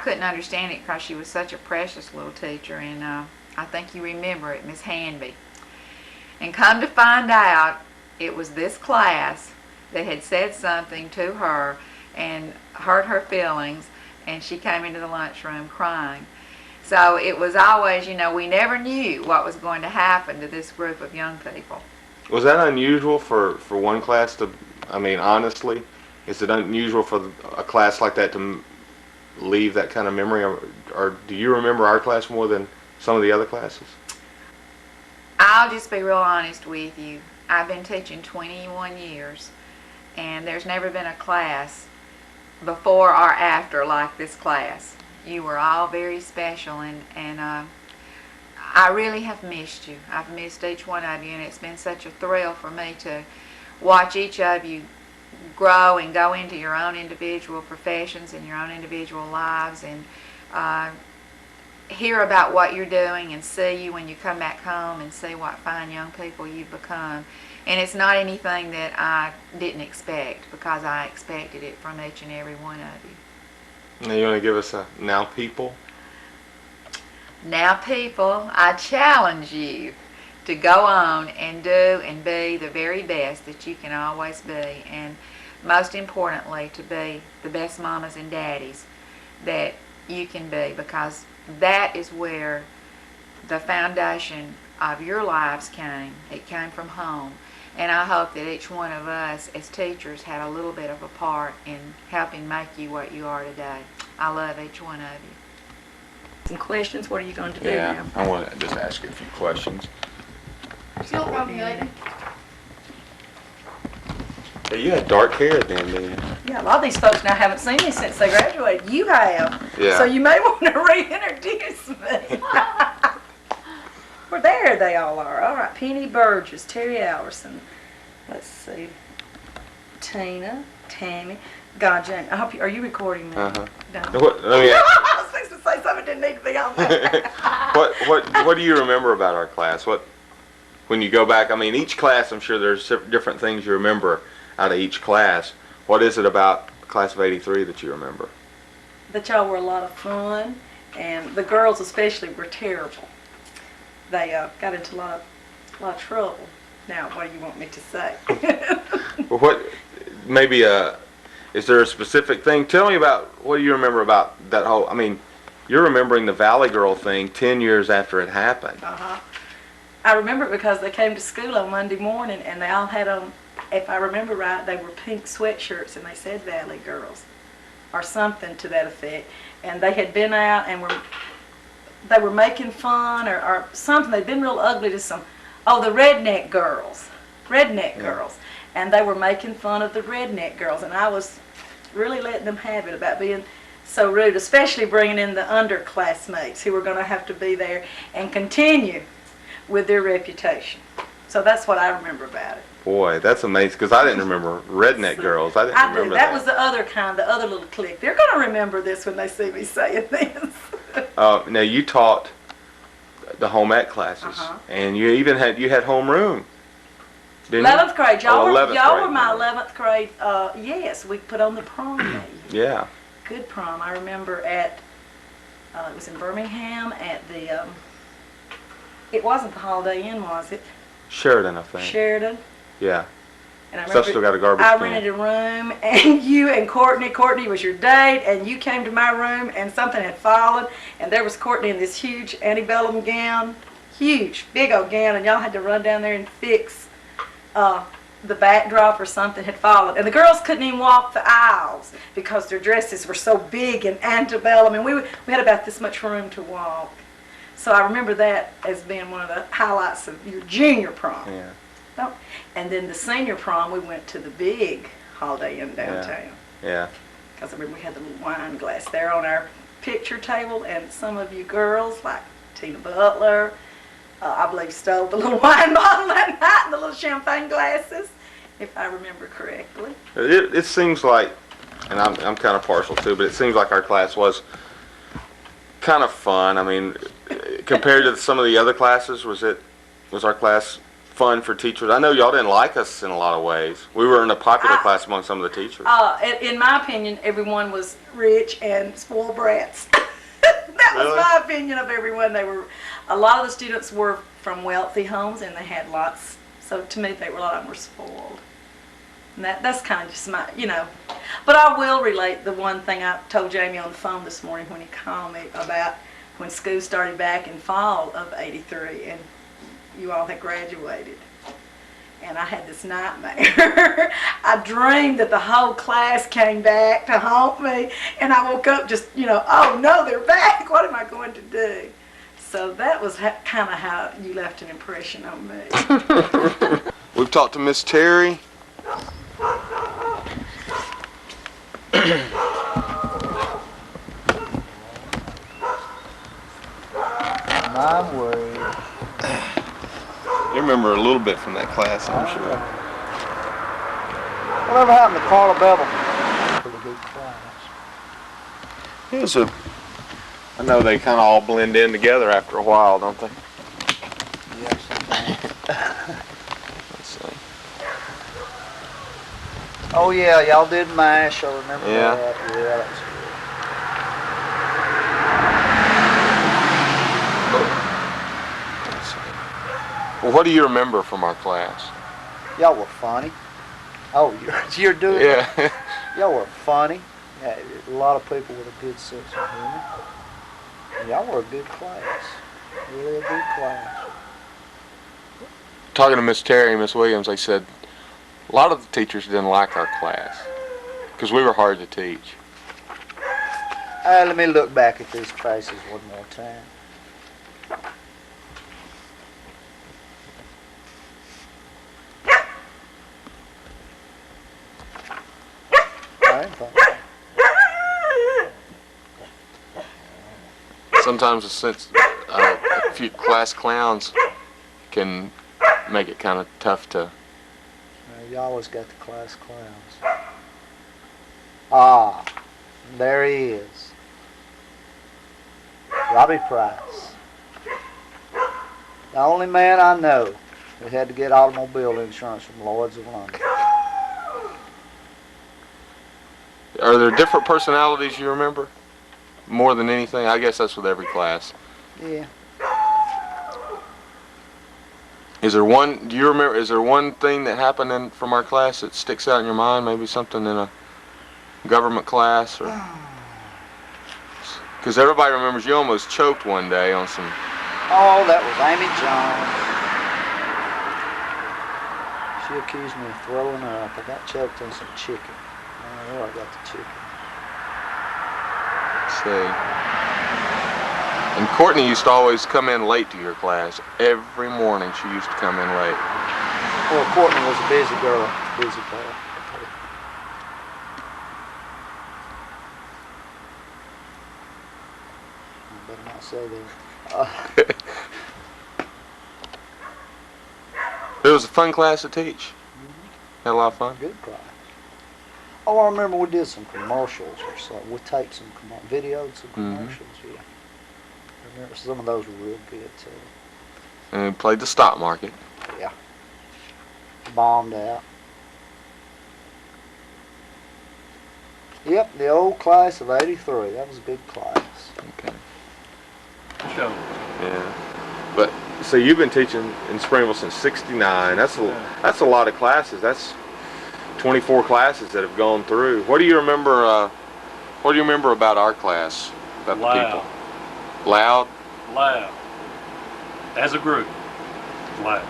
couldn't understand it because she was such a precious little teacher, and I think you remember it, Miss Hanby. And come to find out, it was this class that had said something to her and hurt her feelings, and she came into the lunchroom crying. So it was always, we never knew what was going to happen to this group of young people. Was that unusual for one class to, I mean, honestly, is it unusual for a class like that to leave that kind of memory, or do you remember our class more than some of the other classes? I'll just be real honest with you. I've been teaching 21 years, and there's never been a class before or after like this class. You were all very special, and I really have missed you. I've missed each one of you, and it's been such a thrill for me to watch each of you grow and go into your own individual professions and your own individual lives, and hear about what you're doing and see you when you come back home and see what fine young people you've become. And it's not anything that I didn't expect, because I expected it from each and every one of you. Now you want to give us a now people? Now people, I challenge you to go on and do and be the very best that you can always be, and most importantly to be the best mamas and daddies that you can be, because that is where the foundation of your lives came. It came from home, and I hope that each one of us as teachers had a little bit of a part in helping make you what you are today. I love each one of you. Some questions. What are you going to do Yeah, now? I want to just ask you a few questions. Still probably later. Hey, you had dark hair then, didn't you? Yeah, a lot of these folks now haven't seen me since they graduated. You have. Yeah. So you may want to reintroduce me. Well, there they all are. All right, Penny Burgess, Terry Alverson. Let's see. Tina, Tammy. God, Jane, I hope you, are you recording me? Uh-huh. No. I I was fixing to say something that didn't need to be on there. what do you remember about our class? When you go back, I mean, each class, I'm sure there's different things you remember out of each class. What is it about the class of '83 that you remember? That y'all were a lot of fun, and the girls especially were terrible. They got into a lot of trouble. Now, what do you want me to say? Well, is there a specific thing? Tell me about, what do you remember about that whole, I mean, you're remembering the Valley Girl thing 10 years after it happened. Uh-huh. I remember it because they came to school on Monday morning, and they all had on, if I remember right, they were pink sweatshirts, and they said Valley Girls, or something to that effect. And they had been out and they were making fun or something. They'd been real ugly to some, the redneck girls. And they were making fun of the redneck girls, and I was really letting them have it about being so rude, especially bringing in the underclassmates who were going to have to be there and continue with their reputation. So that's what I remember about it. Boy, that's amazing, because I didn't remember redneck girls. I didn't remember that. That was the other kind, the other little clique. They're going to remember this when they see me saying this. Now you taught the home ec classes, and you even had homeroom. 11th grade. Y'all were my grade. 11th grade. Yes, we put on the prom that year. Yeah. Good prom. I remember at, it was in Birmingham at the, it wasn't the Holiday Inn, was it? Sheridan, I think. Sheridan. Yeah. And I So I still got a garbage I can. rented a room, and you and Courtney was your date, and you came to my room, and something had fallen, and there was Courtney in this huge antebellum gown, huge, big old gown, and y'all had to run down there and fix the backdrop or something had fallen. And the girls couldn't even walk the aisles because their dresses were so big and antebellum, and we had about this much room to walk. So I remember that as being one of the highlights of your junior prom. Yeah. Oh, and then the senior prom, we went to the big Holiday Inn downtown. Yeah. Because I remember we had the little wine glass there on our picture table, and some of you girls, like Tina Butler, I believe stole the little wine bottle that night and the little champagne glasses, if I remember correctly. It seems like, and I'm kind of partial too, but it seems like our class was kind of fun. I mean, compared to some of the other classes, was our class fun for teachers? I know y'all didn't like us in a lot of ways. We were in a popular class among some of the teachers. In my opinion, everyone was rich and spoiled brats. That was Really? my opinion of everyone. A lot of the students were from wealthy homes and they had lots. So to me, a lot of them were spoiled. And that's kind of just my, But I will relate the one thing I told Jamie on the phone this morning when he called me about when school started back in fall of '83 and you all had graduated. And I had this nightmare. I dreamed that the whole class came back to haunt me, and I woke up just, oh no, they're back. What am I going to do? So that was kind of how you left an impression on me. We've talked to Miss Terry. My word. You remember a little bit from that class, I'm sure. Whatever happened to Carla Bevel? Pretty good class. I know they kind of all blend in together after a while, don't they? Yes. Let's see. Oh yeah, y'all did MASH. I remember Yeah. that. Yeah, that was Let's see. Well, what do you remember from our class? good. Y'all were funny. Oh, you're doing it. Yeah. Y'all were funny. Yeah, a lot of people with a good sense of humor. And y'all were a good class. Really a good class. Talking to Miss Terry and Miss Williams, they said a lot of the teachers didn't like our class because we were hard to teach. Let me look back at these faces one more time. I didn't think so. Sometimes a few class clowns can make it kind of tough to. You always got the class clowns. Ah, there he is. Robbie Price. The only man I know who had to get automobile insurance from Lloyd's of London. Are there different personalities you remember more than anything? I guess that's with every class. Yeah. Do you remember, is there one thing that happened from our class that sticks out in your mind? Maybe something in a government class or. Because everybody remembers you almost choked one day on some. Oh, that was Amy Jones. She accused me of throwing up. I got choked on some chicken. I don't know where I got the chicken. Let's see. And Courtney used to always come in late to your class. Every morning she used to come in late. Well, Courtney was a busy girl. Busy girl. I better not say that. It was a fun class to teach. Had a lot of fun. Good class. Oh, I remember we did some commercials or something. We taped some videos, some commercials, yeah. I remember some of those were real good too. And we played the stock market. Yeah. Bombed out. Yep, the old class of '83. That was a big class. Okay. Show. Yeah. But so you've been teaching in Springville since '69. That's a lot of classes. That's 24 classes that have gone through. What do you remember? What do you remember about our class? About the Loud. people? Loud. Loud. As a group. Loud.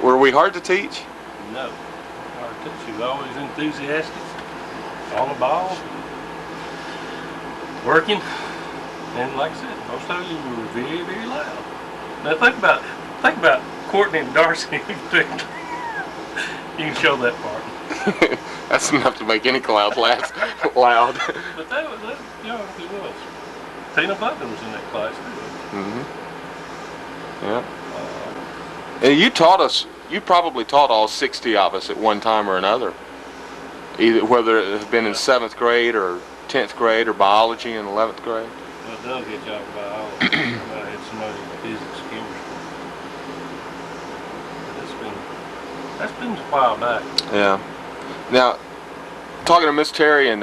Were we hard to teach? No. Our teacher was always enthusiastic. On the ball. Working. And like I said, most of you were very, very loud. Now think about Courtney and Darcy in particular. You can show that part. That's enough to make any cloud laugh loud. But that was, it was. Tina Butler was in that class too. Mm-hmm. Yeah. And you probably taught all 60 of us at one time or another. Either whether it had been in 7th grade or 10th grade or biology in 11th grade. Well, Doug had y'all biology. I had somebody in physics, chemistry. That's been a while back. Yeah. Now, talking to Miss Terry and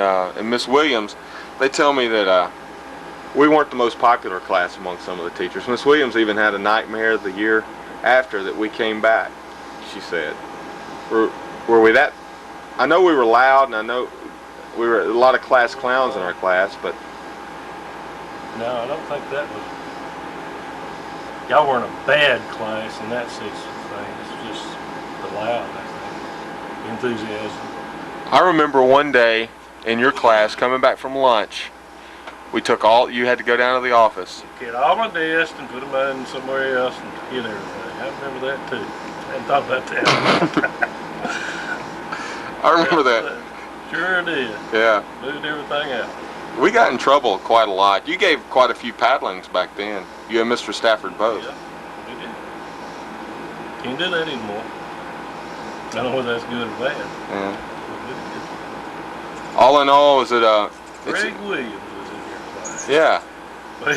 Miss Williams, they tell me that we weren't the most popular class among some of the teachers. Miss Williams even had a nightmare the year after that we came back, she said. Were we that? I know we were loud, and I know we were a lot of class clowns in our class, but No, I don't think that was. Y'all weren't a bad class in that sense of things. It's just the loud, I think. Enthusiasm. I remember one day in your class coming back from lunch, you had to go down to the office. Get all my desks and put them in somewhere else and get everything. I remember that too. I hadn't thought about that. I remember that. Sure did. Yeah. Moved everything out. We got in trouble quite a lot. You gave quite a few paddlings back then. You and Mr. Stafford both. Yeah, we did. Can't do that anymore. I don't know whether that's good or bad. Yeah. But All in all, is it Greg Williams was in your class. yeah. But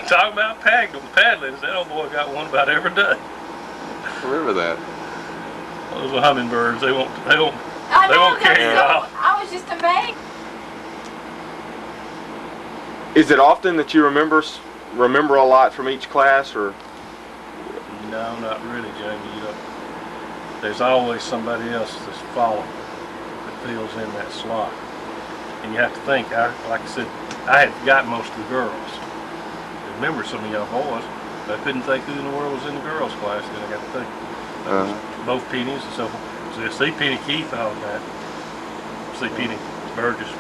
talk about paddlings, that old boy got one about every day. I remember that. Those are hummingbirds. They won't I They know, won't carry that's it so, off. I was just amazed. Is it often that you remember a lot from each class, or? No, not really, Jamie. You know, there's always somebody else that's following that fills in that slot. And you have to think, like I said, I had got most of the girls. I remember some of y'all boys, but I couldn't think who in the world was in the girls' class, then I got to think. That was both Pennies and so forth. So I see Penny Keith all the time. See Penny Burgess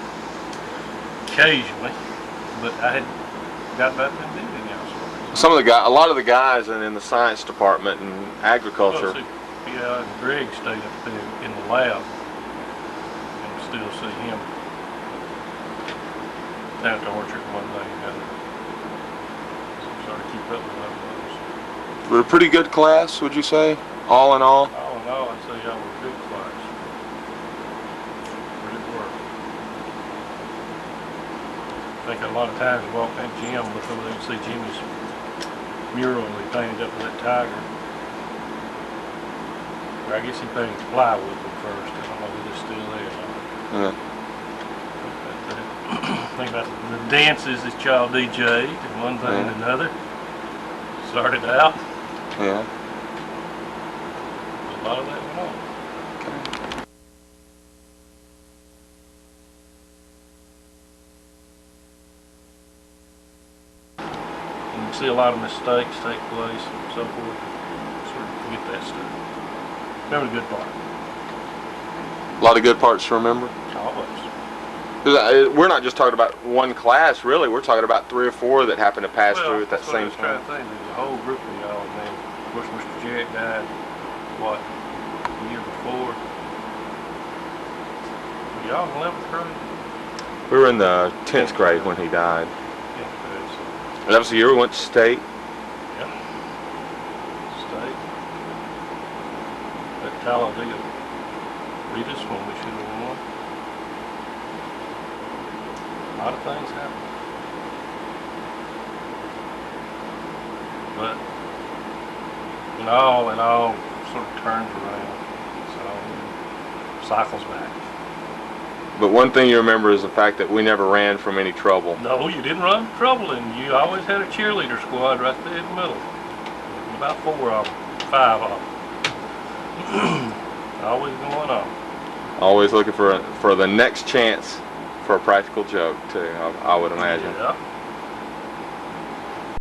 occasionally, but I had got about them doing y'all's. A lot of the guys in the science department and agriculture. Well, see, yeah, and Greg stayed up there in the lab, and still see him down at the orchard one day. So sort of keep up with those. We're a pretty good class, would you say? All in all? All in all, I'd say y'all were a good class. Really were. I think a lot of times you walk that gym, look over there and see Jimmy's mural he painted up with that tiger. Or I guess he painted plywood at first. I don't know if it's still there. Yeah. Think about the dances that y'all DJ'd and one thing and another. Started out, Yeah. a lot of that went on. And you see a lot of mistakes take place and so forth. Sort of forget that stuff. Remember the good part. A lot of good parts to remember. Always. 'Cause, we're not just talking about one class, really. We're talking about 3 or 4 that happened to pass through at that that's what I same was trying time. to think. There's a whole group of y'all, and then, of course, Mr. Jarrett died, what, the year before? Were y'all in 11th grade? We were in the 10th grade when he died. Yeah, so, That was the year we went to state. yeah. State. That Talladega beat us when we should have won. A lot of things happen. But in all, sort of turns around. So cycles back. But one thing you remember is the fact that we never ran from any trouble. No, you didn't run into trouble, and you always had a cheerleader squad right there in the middle. About 4 of them, 5 of them. Always going on. Always looking for the next chance for a practical joke, too, I would imagine. Yeah.